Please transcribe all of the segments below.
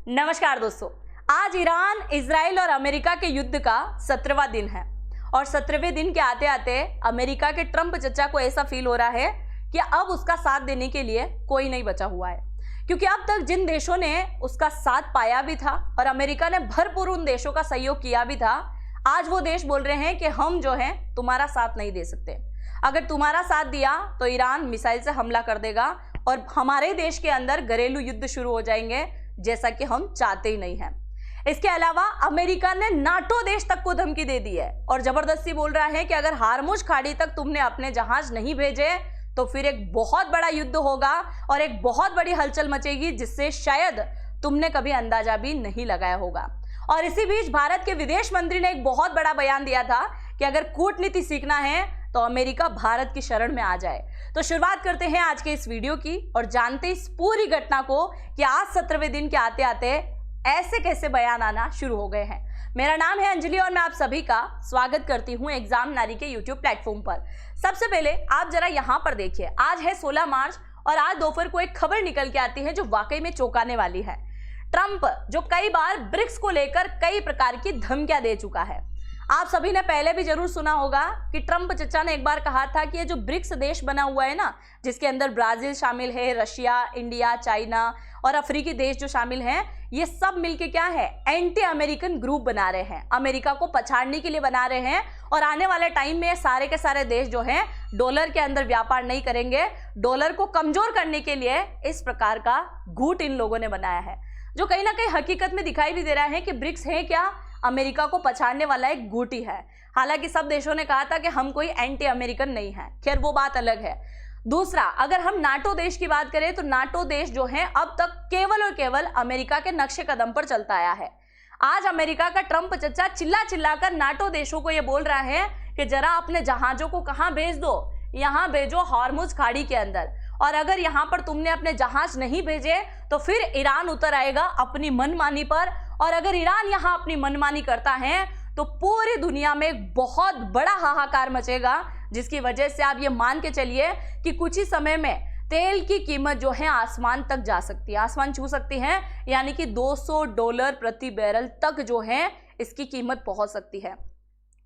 नमस्कार दोस्तों, आज ईरान, इजराइल और अमेरिका के युद्ध का 17वां दिन है और 17वें दिन के आते आते अमेरिका के ट्रंप चचा को ऐसा फील हो रहा है कि अब उसका साथ देने के लिए कोई नहीं बचा हुआ है, क्योंकि अब तक जिन देशों ने उसका साथ पाया भी था और अमेरिका ने भरपूर उन देशों का सहयोग किया भी था, आज वो देश बोल रहे हैं कि हम जो है तुम्हारा साथ नहीं दे सकते। अगर तुम्हारा साथ दिया तो ईरान मिसाइल से हमला कर देगा और हमारे देश के अंदर घरेलू युद्ध शुरू हो जाएंगे, जैसा कि हम चाहते ही नहीं हैं। इसके अलावा अमेरिका ने नाटो देश तक को धमकी दे दी है और जबरदस्ती बोल रहा है कि अगर हार्मुज खाड़ी तक तुमने अपने जहाज नहीं भेजे तो फिर एक बहुत बड़ा युद्ध होगा और एक बहुत बड़ी हलचल मचेगी, जिससे शायद तुमने कभी अंदाजा भी नहीं लगाया होगा। और इसी बीच भारत के विदेश मंत्री ने एक बहुत बड़ा बयान दिया था कि अगर कूटनीति सीखना है तो अमेरिका भारत की शरण में आ जाए। तो शुरुआत करते हैं आज के इस वीडियो की और जानते इस पूरी घटना को कि आज 17वें दिन के आते आते ऐसे कैसे बयान आना शुरू हो गए हैं। मेरा नाम है अंजलि और मैं आप सभी का स्वागत करती हूं एग्जाम नारी के यूट्यूब प्लेटफॉर्म पर। सबसे पहले आप जरा यहां पर देखिए, आज है 16 मार्च और आज दोपहर को एक खबर निकल के आती है जो वाकई में चौंकाने वाली है। ट्रंप जो कई बार ब्रिक्स को लेकर कई प्रकार की धमकियां दे चुका है। आप सभी ने पहले भी जरूर सुना होगा कि ट्रंप चचा ने एक बार कहा था कि ये जो ब्रिक्स देश बना हुआ है ना, जिसके अंदर ब्राजील शामिल है, रशिया, इंडिया, चाइना और अफ्रीकी देश जो शामिल हैं, ये सब मिलके क्या है, एंटी अमेरिकन ग्रुप बना रहे हैं, अमेरिका को पछाड़ने के लिए बना रहे हैं। और आने वाले टाइम में सारे के सारे देश जो हैं डॉलर के अंदर व्यापार नहीं करेंगे। डॉलर को कमजोर करने के लिए इस प्रकार का गुट इन लोगों ने बनाया है, जो कहीं ना कहीं हकीकत में दिखाई भी दे रहा है कि ब्रिक्स है क्या, अमेरिका को पछाड़ने वाला एक गुट ही है। हालांकि सब देशों ने कहा था कि हम कोई एंटी अमेरिकन नहीं है, खैर वो बात अलग है। दूसरा, अगर हम नाटो देश की बात करें तो नाटो देश जो है अब तक केवल और केवल अमेरिका के नक्शे कदम पर चलता आया है। आज अमेरिका का ट्रंप चचा चिल्ला चिल्लाकर नाटो देशों को यह बोल रहा है कि जरा अपने जहाजों को कहां भेज दो, यहां भेजो हार्मुज खाड़ी के अंदर, और अगर यहां पर तुमने अपने जहाज नहीं भेजे तो फिर ईरान उतर आएगा अपनी मनमानी पर, और अगर ईरान यहां अपनी मनमानी करता है तो पूरी दुनिया में एक बहुत बड़ा हाहाकार मचेगा, जिसकी वजह से आप ये मान के चलिए कि कुछ ही समय में तेल की कीमत जो है आसमान तक जा सकती है, आसमान छू सकती है, यानी कि $200 प्रति बैरल तक जो है इसकी कीमत पहुंच सकती है।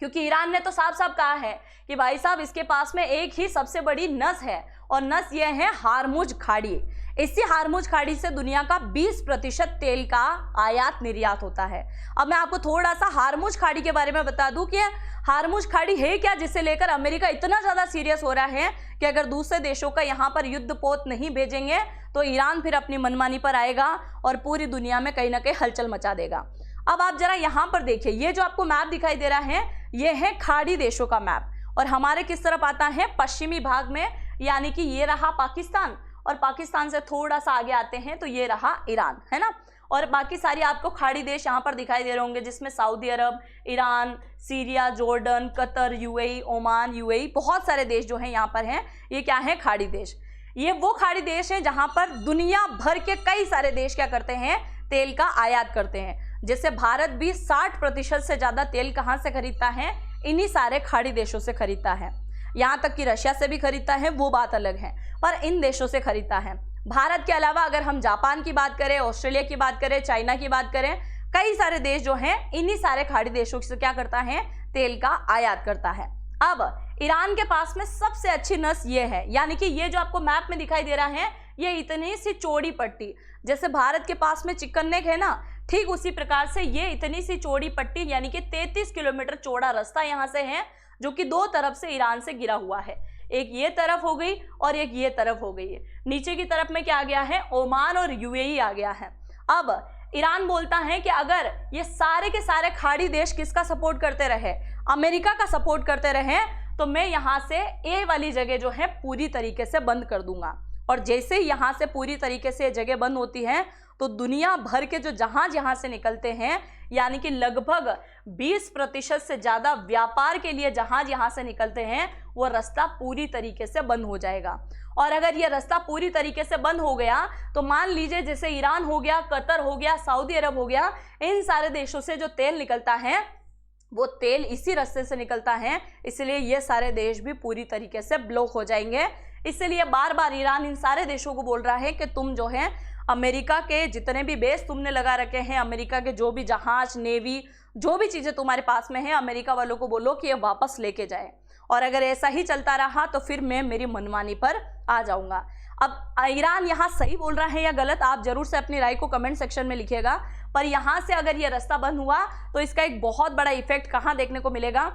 क्योंकि ईरान ने तो साफ साफ कहा है कि भाई साहब इसके पास में एक ही सबसे बड़ी नस है और नस ये है हार्मुज खाड़ी। इसी हार्मुज खाड़ी से दुनिया का 20% तेल का आयात निर्यात होता है। अब मैं आपको थोड़ा सा हार्मुज खाड़ी के बारे में बता दूं कि हार्मुज खाड़ी है क्या, जिसे लेकर अमेरिका इतना ज्यादा सीरियस हो रहा है कि अगर दूसरे देशों का यहाँ पर युद्ध पोत नहीं भेजेंगे तो ईरान फिर अपनी मनमानी पर आएगा और पूरी दुनिया में कहीं ना कहीं हलचल मचा देगा। अब आप जरा यहाँ पर देखिए, ये जो आपको मैप दिखाई दे रहा है ये है खाड़ी देशों का मैप, और हमारे किस तरफ आता है, पश्चिमी भाग में, यानी कि ये रहा पाकिस्तान, और पाकिस्तान से थोड़ा सा आगे आते हैं तो ये रहा ईरान, है ना। और बाकी सारी आपको खाड़ी देश यहाँ पर दिखाई दे रहे होंगे, जिसमें Saudi Arab, Iran, Syria, Jordan, Qatar, UAE, Oman, UAE, बहुत सारे देश जो हैं यहाँ पर हैं। ये क्या है, खाड़ी देश। ये वो खाड़ी देश है जहाँ पर दुनिया भर के कई सारे देश क्या करते हैं, तेल का आयात करते हैं। जैसे भारत भी 60% से ज्यादा तेल कहाँ से खरीदता है, इन्हीं सारे खाड़ी देशों से खरीदता है। यहाँ तक कि रशिया से भी खरीदता है, वो बात अलग है, पर इन देशों से खरीदता है। भारत के अलावा अगर हम जापान की बात करें, ऑस्ट्रेलिया की बात करें, चाइना की बात करें, कई सारे देश जो हैं इन्हीं सारे खाड़ी देशों से क्या करता है, तेल का आयात करता है। अब ईरान के पास में सबसे अच्छी नस ये है, यानी कि ये जो आपको मैप में दिखाई दे रहा है ये इतनी सी चौड़ी पट्टी, जैसे भारत के पास में चिकन नेक है ना, ठीक उसी प्रकार से ये इतनी सी चौड़ी पट्टी, यानी कि 33 किलोमीटर चौड़ा रास्ता यहाँ से है, जो कि दो तरफ से ईरान से घिरा हुआ है। एक ये तरफ हो गई और एक ये तरफ हो गई है। नीचे की तरफ में क्या आ गया है, ओमान और यूएई आ गया है। अब ईरान बोलता है कि अगर ये सारे के सारे खाड़ी देश किसका सपोर्ट करते रहे, अमेरिका का सपोर्ट करते रहे, तो मैं यहाँ से ए वाली जगह जो है पूरी तरीके से बंद कर दूंगा। और जैसे ही यहाँ से पूरी तरीके से जगह बंद होती है तो दुनिया भर के जो जहाज यहाँ से निकलते हैं, यानी कि लगभग 20% से ज़्यादा व्यापार के लिए जहाज यहाँ से निकलते हैं, वो रास्ता पूरी तरीके से बंद हो जाएगा। और अगर ये रास्ता पूरी तरीके से बंद हो गया तो मान लीजिए जैसे ईरान हो गया, कतर हो गया, सऊदी अरब हो गया, इन सारे देशों से जो तेल निकलता है वो तेल इसी रास्ते से निकलता है, इसलिए ये सारे देश भी पूरी तरीके से ब्लॉक हो जाएंगे। इसलिए बार बार ईरान इन सारे देशों को बोल रहा है कि तुम जो है अमेरिका के जितने भी बेस तुमने लगा रखे हैं, अमेरिका के जो भी जहाज, नेवी, जो भी चीज़ें तुम्हारे पास में है, अमेरिका वालों को बोलो कि ये वापस लेके जाए। और अगर ऐसा ही चलता रहा तो फिर मैं मेरी मनमानी पर आ जाऊंगा। अब ईरान यहाँ सही बोल रहा है या गलत, आप जरूर से अपनी राय को कमेंट सेक्शन में लिखिएगा। पर यहाँ से अगर ये रास्ता बंद हुआ तो इसका एक बहुत बड़ा इफेक्ट कहाँ देखने को मिलेगा?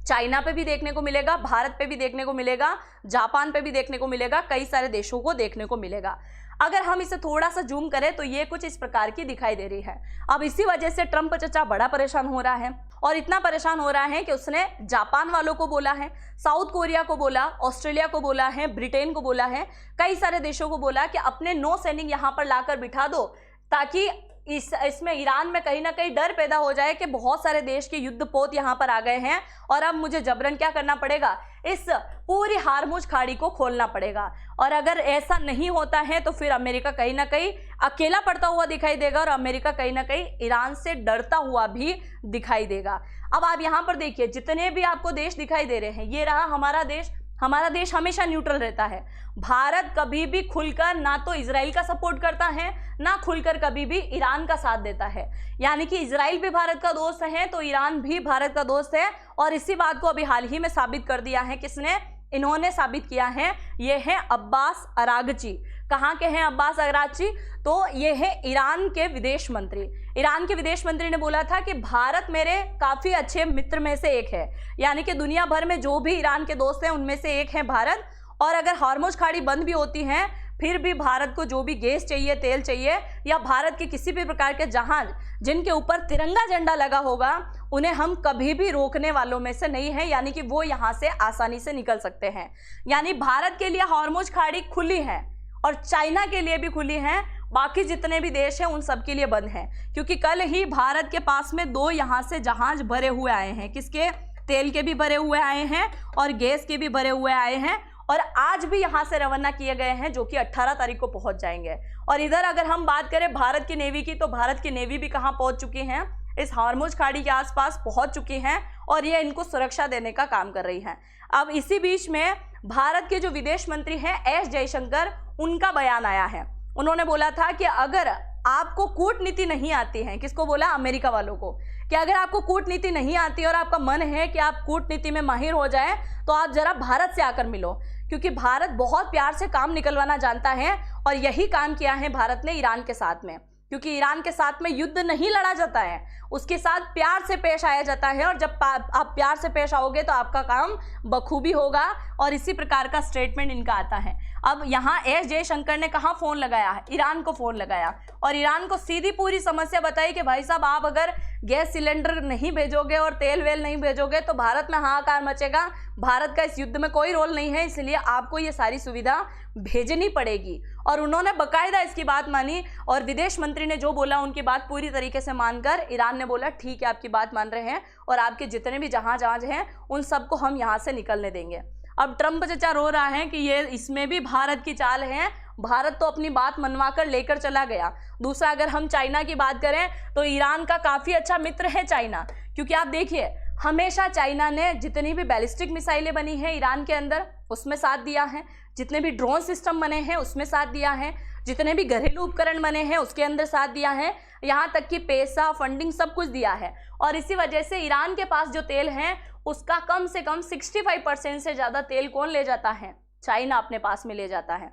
चाइना पे भी देखने को मिलेगा, भारत पे भी देखने को मिलेगा, जापान पे भी देखने को मिलेगा, कई सारे देशों को देखने को मिलेगा। अगर हम इसे थोड़ा सा जूम करें तो ये कुछ इस प्रकार की दिखाई दे रही है। अब इसी वजह से ट्रंप चचा बड़ा परेशान हो रहा है, और इतना परेशान हो रहा है कि उसने जापान वालों को बोला है, साउथ कोरिया को बोला, ऑस्ट्रेलिया को बोला है, ब्रिटेन को बोला है, कई सारे देशों को बोला कि अपने नौ सैनिक यहाँ पर लाकर बिठा दो, ताकि इसमें ईरान में कहीं ना कहीं डर पैदा हो जाए कि बहुत सारे देश के युद्ध पोत यहाँ पर आ गए हैं और अब मुझे जबरन क्या करना पड़ेगा, इस पूरी हार्मुज खाड़ी को खोलना पड़ेगा। और अगर ऐसा नहीं होता है तो फिर अमेरिका कहीं ना कहीं अकेला पड़ता हुआ दिखाई देगा, और अमेरिका कहीं ना कहीं ईरान से डरता हुआ भी दिखाई देगा। अब आप यहाँ पर देखिए, जितने भी आपको देश दिखाई दे रहे हैं, ये रहा हमारा देश। हमारा देश हमेशा न्यूट्रल रहता है। भारत कभी भी खुलकर ना तो इजराइल का सपोर्ट करता है, ना खुलकर कभी भी ईरान का साथ देता है। यानी कि इजराइल भी भारत का दोस्त है तो ईरान भी भारत का दोस्त है। और इसी बात को अभी हाल ही में साबित कर दिया है। किसने? इन्होंने साबित किया है। ये है अब्बास अरागची। कहाँ के हैं अब्बास अरागची? तो ये है ईरान के विदेश मंत्री। ईरान के विदेश मंत्री ने बोला था कि भारत मेरे काफ़ी अच्छे मित्र में से एक है, यानी कि दुनिया भर में जो भी ईरान के दोस्त हैं उनमें से एक है भारत। और अगर हार्मुज खाड़ी बंद भी होती है फिर भी भारत को जो भी गैस चाहिए, तेल चाहिए, या भारत के किसी भी प्रकार के जहाज जिनके ऊपर तिरंगा झंडा लगा होगा, उन्हें हम कभी भी रोकने वालों में से नहीं है। यानी कि वो यहाँ से आसानी से निकल सकते हैं। यानी भारत के लिए हार्मुज खाड़ी खुली है और चाइना के लिए भी खुली है, बाकी जितने भी देश हैं उन सब के लिए बंद है। क्योंकि कल ही भारत के पास में 2 यहाँ से जहाज भरे हुए आए हैं। किसके? तेल के भी भरे हुए आए हैं और गैस के भी भरे हुए आए हैं, और आज भी यहाँ से रवाना किए गए हैं, जो कि 18 तारीख को पहुँच जाएंगे। और इधर अगर हम बात करें भारत की नेवी की, तो भारत की नेवी भी कहाँ पहुँच चुकी हैं? इस हार्मुज खाड़ी के आसपास पहुँच चुकी हैं, और ये इनको सुरक्षा देने का काम कर रही हैं। अब इसी बीच में भारत के जो विदेश मंत्री हैं एस जयशंकर, उनका बयान आया है। उन्होंने बोला था कि अगर आपको कूटनीति नहीं आती है, किसको बोला? अमेरिका वालों को, कि अगर आपको कूटनीति नहीं आती और आपका मन है कि आप कूटनीति में माहिर हो जाए तो आप जरा भारत से आकर मिलो, क्योंकि भारत बहुत प्यार से काम निकलवाना जानता है। और यही काम किया है भारत ने ईरान के साथ में, क्योंकि ईरान के साथ में युद्ध नहीं लड़ा जाता है, उसके साथ प्यार से पेश आया जाता है। और जब आप प्यार से पेश आओगे तो आपका काम बखूबी होगा, और इसी प्रकार का स्टेटमेंट इनका आता है। अब यहाँ एस जयशंकर ने कहाँ फ़ोन लगाया है? ईरान को फ़ोन लगाया, और ईरान को सीधी पूरी समस्या बताई कि भाई साहब, आप अगर गैस सिलेंडर नहीं भेजोगे और तेल वेल नहीं भेजोगे तो भारत में हाहाकार मचेगा। भारत का इस युद्ध में कोई रोल नहीं है, इसलिए आपको ये सारी सुविधा भेजनी पड़ेगी। और उन्होंने बकायदा इसकी बात मानी, और विदेश मंत्री ने जो बोला उनकी बात पूरी तरीके से मानकर ईरान ने बोला ठीक है, आपकी बात मान रहे हैं, और आपके जितने भी जहाज हैं उन सबको हम यहाँ से निकलने देंगे। अब ट्रंप चचा रो रहा है कि ये इसमें भी भारत की चाल है। भारत तो अपनी बात मनवा कर लेकर चला गया। दूसरा, अगर हम चाइना की बात करें तो ईरान का काफ़ी अच्छा मित्र है चाइना, क्योंकि आप देखिए हमेशा चाइना ने जितनी भी बैलिस्टिक मिसाइलें बनी हैं ईरान के अंदर उसमें साथ दिया है, जितने भी ड्रोन सिस्टम बने हैं उसमें साथ दिया है, जितने भी घरेलू उपकरण बने हैं उसके अंदर साथ दिया है, यहाँ तक कि पैसा, फंडिंग, सब कुछ दिया है। और इसी वजह से ईरान के पास जो तेल है उसका कम से कम 65% से ज़्यादा तेल कौन ले जाता है? चाइना अपने पास में ले जाता है।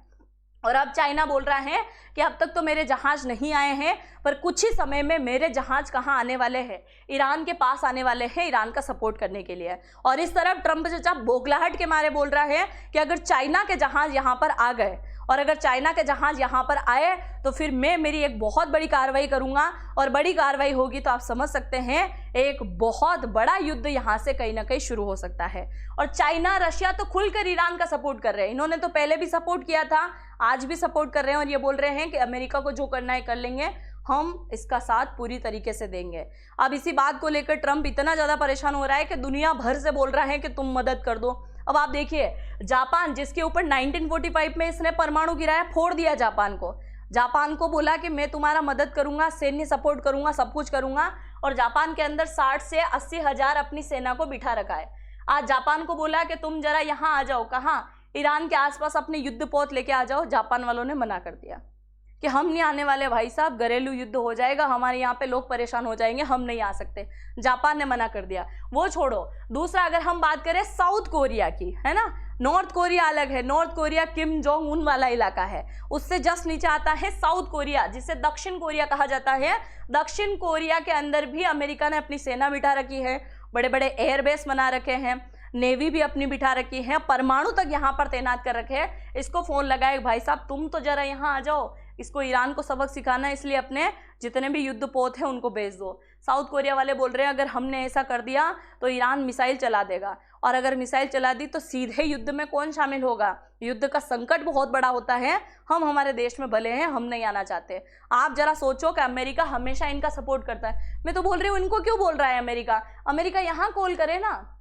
और अब चाइना बोल रहा है कि अब तक तो मेरे जहाज नहीं आए हैं, पर कुछ ही समय में मेरे जहाज कहाँ आने वाले हैं? ईरान के पास आने वाले हैं, ईरान का सपोर्ट करने के लिए। और इस तरफ ट्रंप चचा बोखलाहट के मारे बोल रहा है कि अगर चाइना के जहाज यहाँ पर आ गए, और अगर चाइना के जहाज यहाँ पर आए तो फिर मैं मेरी एक बहुत बड़ी कार्रवाई करूँगा, और बड़ी कार्रवाई होगी तो आप समझ सकते हैं एक बहुत बड़ा युद्ध यहाँ से कहीं ना कहीं शुरू हो सकता है। और चाइना, रशिया तो खुलकर ईरान का सपोर्ट कर रहे हैं। इन्होंने तो पहले भी सपोर्ट किया था, आज भी सपोर्ट कर रहे हैं, और ये बोल रहे हैं कि अमेरिका को जो करना है कर लेंगे, हम इसका साथ पूरी तरीके से देंगे। अब इसी बात को लेकर ट्रंप इतना ज़्यादा परेशान हो रहा है कि दुनिया भर से बोल रहा है कि तुम मदद कर दो। अब आप देखिए, जापान जिसके ऊपर 1945 में इसने परमाणु गिराया, फोड़ दिया जापान को बोला कि मैं तुम्हारा मदद करूंगा, सैन्य सपोर्ट करूंगा, सब कुछ करूंगा, और जापान के अंदर 60 से 80 हज़ार अपनी सेना को बिठा रखा है। आज जापान को बोला कि तुम जरा यहाँ आ जाओ, कहाँ? ईरान के आसपास अपने युद्ध पोत लेके आ जाओ, जापान वालों ने मना कर दिया। कि हम नहीं आने वाले भाई साहब, घरेलू युद्ध हो जाएगा, हमारे यहाँ पे लोग परेशान हो जाएंगे, हम नहीं आ सकते। जापान ने मना कर दिया। वो छोड़ो, दूसरा अगर हम बात करें साउथ कोरिया की, है ना, नॉर्थ कोरिया अलग है। North Korea Kim Jong Un वाला इलाका है, उससे जस्ट नीचे आता है साउथ कोरिया, जिसे दक्षिण कोरिया कहा जाता है। दक्षिण कोरिया के अंदर भी अमेरिका ने अपनी सेना बिठा रखी है, बड़े बड़े एयरबेस बना रखे हैं, नेवी भी अपनी बिठा रखी है, परमाणु तक यहाँ पर तैनात कर रखे हैं। इसको फोन लगाए, भाई साहब तुम तो जरा यहाँ आ जाओ, इसको ईरान को सबक सिखाना है, इसलिए अपने जितने भी युद्धपोत हैं उनको भेज दो। साउथ कोरिया वाले बोल रहे हैं अगर हमने ऐसा कर दिया तो ईरान मिसाइल चला देगा, और अगर मिसाइल चला दी तो सीधे युद्ध में कौन शामिल होगा। युद्ध का संकट बहुत बड़ा होता है। हम हमारे देश में भले हैं, हम नहीं आना चाहते। आप जरा सोचो कि अमेरिका हमेशा इनका सपोर्ट करता है। मैं तो बोल रही हूँ, इनको क्यों बोल रहा है अमेरिका? अमेरिका यहाँ कॉल करे ना,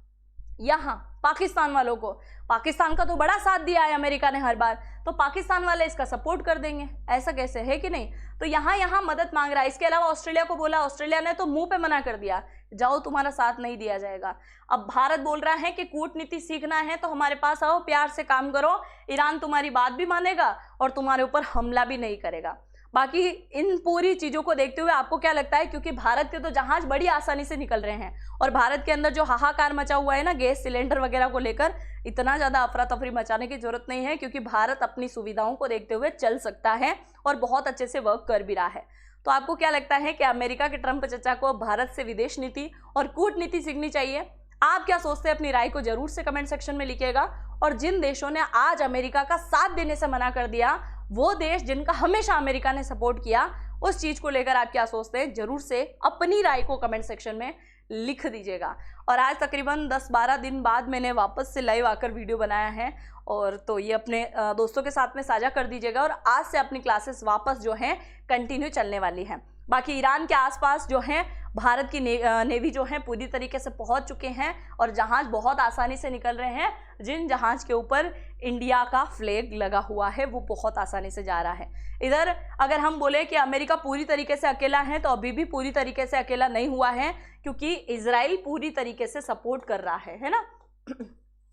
यहाँ पाकिस्तान वालों को। पाकिस्तान का तो बड़ा साथ दिया है अमेरिका ने हर बार, तो पाकिस्तान वाले इसका सपोर्ट कर देंगे, ऐसा कैसे है कि नहीं? तो यहाँ मदद मांग रहा है। इसके अलावा ऑस्ट्रेलिया को बोला, ऑस्ट्रेलिया ने तो मुंह पे मना कर दिया, जाओ तुम्हारा साथ नहीं दिया जाएगा। अब भारत बोल रहा है कि कूटनीति सीखना है तो हमारे पास आओ, प्यार से काम करो, ईरान तुम्हारी बात भी मानेगा और तुम्हारे ऊपर हमला भी नहीं करेगा। बाकी इन पूरी चीज़ों को देखते हुए आपको क्या लगता है? क्योंकि भारत के तो जहाज बड़ी आसानी से निकल रहे हैं, और भारत के अंदर जो हाहाकार मचा हुआ है ना गैस सिलेंडर वगैरह को लेकर, इतना ज़्यादा अफरा तफरी मचाने की जरूरत नहीं है, क्योंकि भारत अपनी सुविधाओं को देखते हुए चल सकता है और बहुत अच्छे से वर्क कर भी रहा है। तो आपको क्या लगता है कि अमेरिका के ट्रंप चचा को भारत से विदेश नीति और कूटनीति सीखनी चाहिए? आप क्या सोचते हैं? अपनी राय को जरूर से कमेंट सेक्शन में लिखिएगा। और जिन देशों ने आज अमेरिका का साथ देने से मना कर दिया, वो देश जिनका हमेशा अमेरिका ने सपोर्ट किया, उस चीज को लेकर आप क्या सोचते हैं? जरूर से अपनी राय को कमेंट सेक्शन में लिख दीजिएगा। और आज तकरीबन 10-12 दिन बाद मैंने वापस से लाइव आकर वीडियो बनाया है, और तो ये अपने दोस्तों के साथ में साझा कर दीजिएगा। और आज से अपनी क्लासेस वापस जो हैं कंटिन्यू चलने वाली हैं। बाकी ईरान के आसपास जो हैं भारत की नेवी जो है पूरी तरीके से पहुंच चुके हैं, और जहाज बहुत आसानी से निकल रहे हैं। जिन जहाज के ऊपर इंडिया का फ्लैग लगा हुआ है वो बहुत आसानी से जा रहा है। इधर अगर हम बोले कि अमेरिका पूरी तरीके से अकेला है, तो अभी भी पूरी तरीके से अकेला नहीं हुआ है, क्योंकि इजराइल पूरी तरीके से सपोर्ट कर रहा है ना।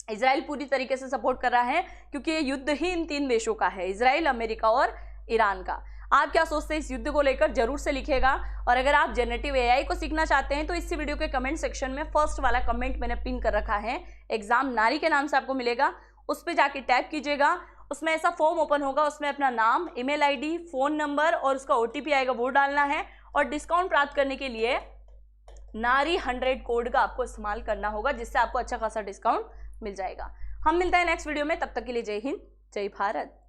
इजराइल पूरी तरीके से सपोर्ट कर रहा है, क्योंकि ये युद्ध ही इन 3 देशों का है, इजराइल, अमेरिका और ईरान का। आप क्या सोचते हैं इस युद्ध को लेकर? जरूर से लिखेगा। और अगर आप जनरेटिव एआई को सीखना चाहते हैं तो इस वीडियो के कमेंट सेक्शन में फर्स्ट वाला कमेंट मैंने पिन कर रखा है, एग्जाम नारी के नाम से आपको मिलेगा, उस पर जाके टैप कीजिएगा। उसमें ऐसा फॉर्म ओपन होगा, उसमें अपना नाम, ईमेल आईडी, फोन नंबर और उसका ओटीपी आएगा, वो डालना है। और डिस्काउंट प्राप्त करने के लिए नारी 100 कोड का आपको इस्तेमाल करना होगा, जिससे आपको अच्छा खासा डिस्काउंट मिल जाएगा। हम मिलते हैं नेक्स्ट वीडियो में, तब तक के लिए जय हिंद, जय भारत।